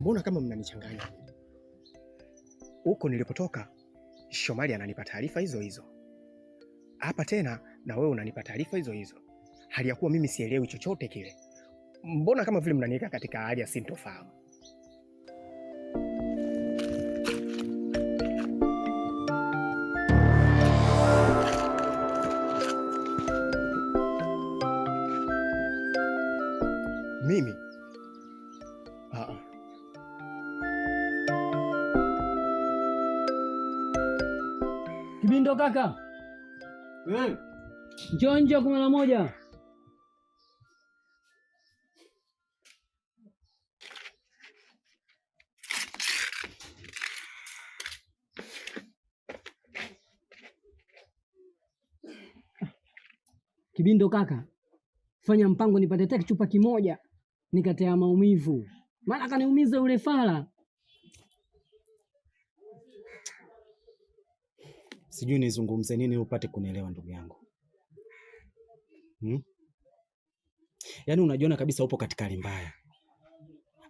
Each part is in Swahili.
Mbona kama mnanichanganya? Huko nilipotoka Shomari ananipa taarifa hizo hizo, hapa tena na wewe unanipa taarifa hizo hizo, hali ya kuwa mimi sielewi chochote kile. Mbona kama vile mnaniweka katika hali ya sintofahamu? Mimi Kibindo kaka. Njoo nje 11. Kibindo kaka, fanya mpango nipate hata kichupa kimoja nikatea maumivu, maana kaniumiza yule fala. Sijui nizungumze nini upate kunielewa ndugu yangu. Yaani unajiona kabisa upo katika hali mbaya,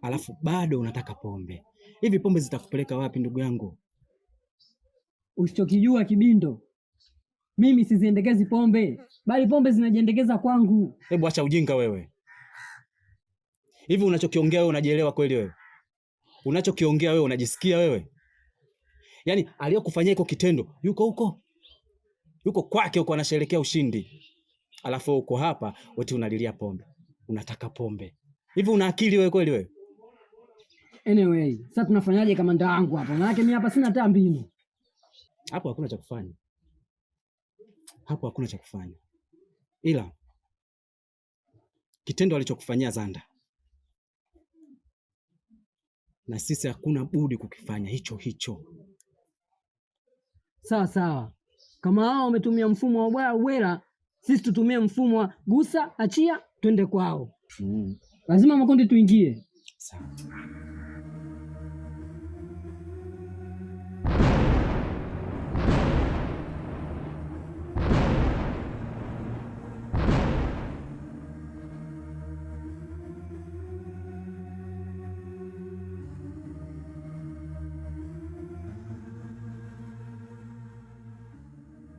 alafu bado unataka pombe. Hivi pombe zitakupeleka wapi ndugu yangu? Usichokijua Kibindo, mimi siziendekezi pombe, bali pombe zinajiendekeza kwangu. Hebu acha ujinga wewe. Hivi unachokiongea wewe unajielewa kweli wewe? Unachokiongea wewe unajisikia wewe? Yaani aliyokufanyia iko kitendo yuko huko. Yuko kwake huko anasherehekea ushindi. Alafu uko hapa wote unalilia pombe. Unataka pombe. Hivi una akili wewe kweli wewe? Anyway, sasa tunafanyaje kama ndaangu hapa? Maana mimi hapa sina hata mbinu. Hapo hakuna cha kufanya. Hapo hakuna cha kufanya. Ila kitendo alichokufanyia Zanda, na sisi hakuna budi kukifanya hicho hicho. Sawa sawa. Kama hao wametumia mfumo wa bwela, sisi tutumie mfumo wa gusa, achia, twende kwao. Lazima makundi tuingie. Sawa.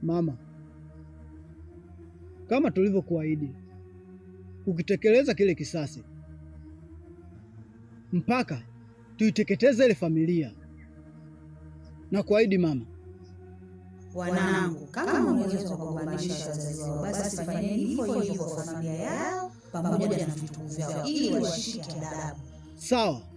Mama, kama tulivyokuahidi, ukitekeleza kile kisasi mpaka tuiteketeze ile familia, na kuahidi mama. Wanangu, kama unaweza kuwaunganisha wazazi wao, basi fanyeni hivyo hivyo kwa familia yao pamoja na vitu vyao ili washike adabu. Sawa.